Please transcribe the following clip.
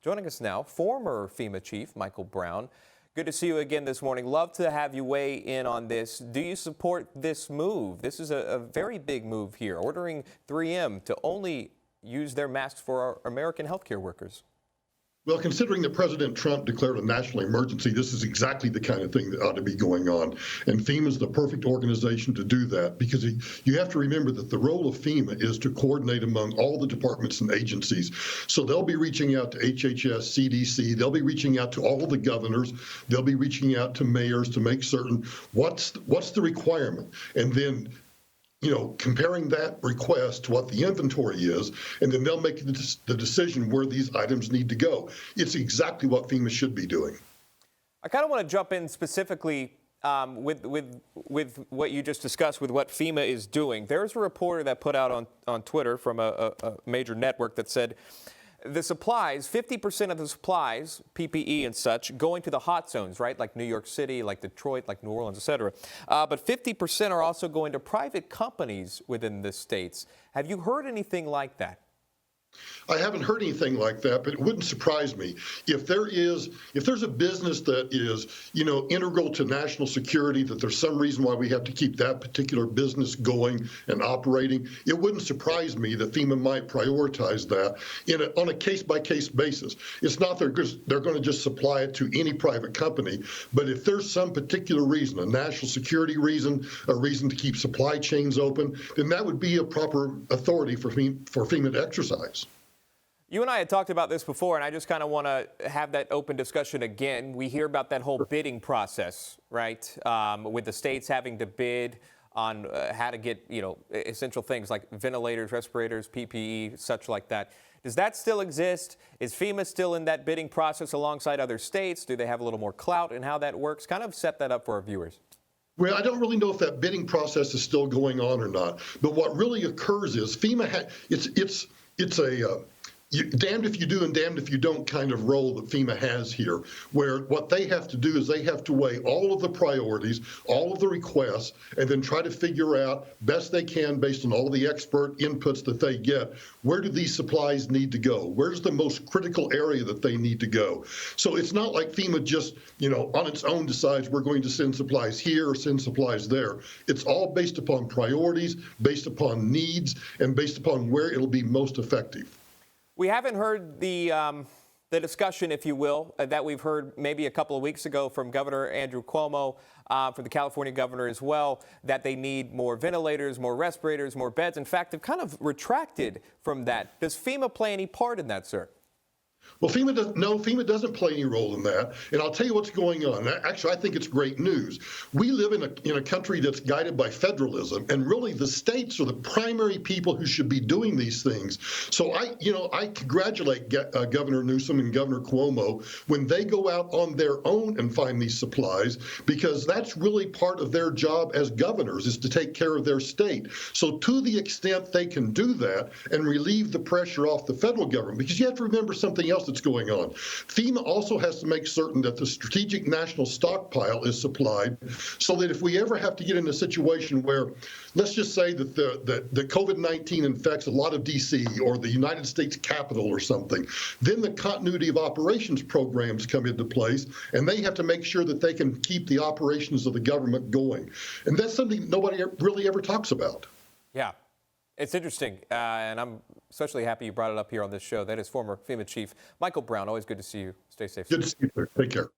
Joining us now, former FEMA chief Michael Brown. Good to see you again this morning. Love to have you weigh in on this. Do you support this move? This is a very big move here, ordering 3M to only use their masks for our American healthcare workers. Well, considering that President Trump declared a national emergency, this is exactly the kind of thing that ought to be going on. And FEMA is the perfect organization to do that, because you have to remember that the role of FEMA is to coordinate among all the departments and agencies. So they'll be reaching out to HHS, CDC, they'll be reaching out to all of the governors, they'll be reaching out to mayors to make certain what's the requirement. And then comparing that request to what the inventory is, and then they'll make the decision where these items need to go. It's exactly what FEMA should be doing. I kind of want to jump in specifically with what you just discussed with what FEMA is doing. There's a reporter that put out on Twitter from a major network that said the supplies, 50% of the supplies, PPE and such, going to the hot zones, right? Like New York City, like Detroit, like New Orleans, et cetera. But 50% are also going to private companies within the states. Have you heard anything like that? I haven't heard anything like that, but it wouldn't surprise me if there's a business that is, integral to national security, that there's some reason why we have to keep that particular business going and operating. It wouldn't surprise me that FEMA might prioritize that on a case-by-case basis. It's not they're going to just supply it to any private company, but if there's some particular reason, a national security reason, a reason to keep supply chains open, then that would be a proper authority for FEMA to exercise. You and I had talked about this before, and I just kind of want to have that open discussion again. We hear about that whole bidding process, right, with the states having to bid on how to get, essential things like ventilators, respirators, PPE, such like that. Does that still exist? Is FEMA still in that bidding process alongside other states? Do they have a little more clout in how that works? Kind of set that up for our viewers. Well, I don't really know if that bidding process is still going on or not. But what really occurs is FEMA it's a damned if you do and damned if you don't kind of role that FEMA has here, where what they have to do is they have to weigh all of the priorities, all of the requests, and then try to figure out best they can based on all the expert inputs that they get, where do these supplies need to go? Where's the most critical area that they need to go? So it's not like FEMA just, on its own decides we're going to send supplies here or send supplies there. It's all based upon priorities, based upon needs, and based upon where it'll be most effective. We haven't heard the discussion, if you will, that we've heard maybe a couple of weeks ago from Governor Andrew Cuomo, from the California governor as well, that they need more ventilators, more respirators, more beds. In fact, they've kind of retracted from that. Does FEMA play any part in that, sir? Well, FEMA doesn't play any role in that. And I'll tell you what's going on. Actually, I think it's great news. We live in a country that's guided by federalism, and really the states are the primary people who should be doing these things. So I congratulate Governor Newsom and Governor Cuomo when they go out on their own and find these supplies, because that's really part of their job as governors, is to take care of their state. So to the extent they can do that and relieve the pressure off the federal government, because you have to remember something else that's going on. FEMA also has to make certain that the strategic national stockpile is supplied, so that if we ever have to get in a situation where, let's just say that the COVID-19 infects a lot of D.C. or the United States Capitol or something, then the continuity of operations programs come into place, and they have to make sure that they can keep the operations of the government going. And that's something nobody really ever talks about. Yeah. It's interesting, and I'm especially happy you brought it up here on this show. That is former FEMA chief Michael Brown. Always good to see you. Stay safe. Good to see you, sir. Take care.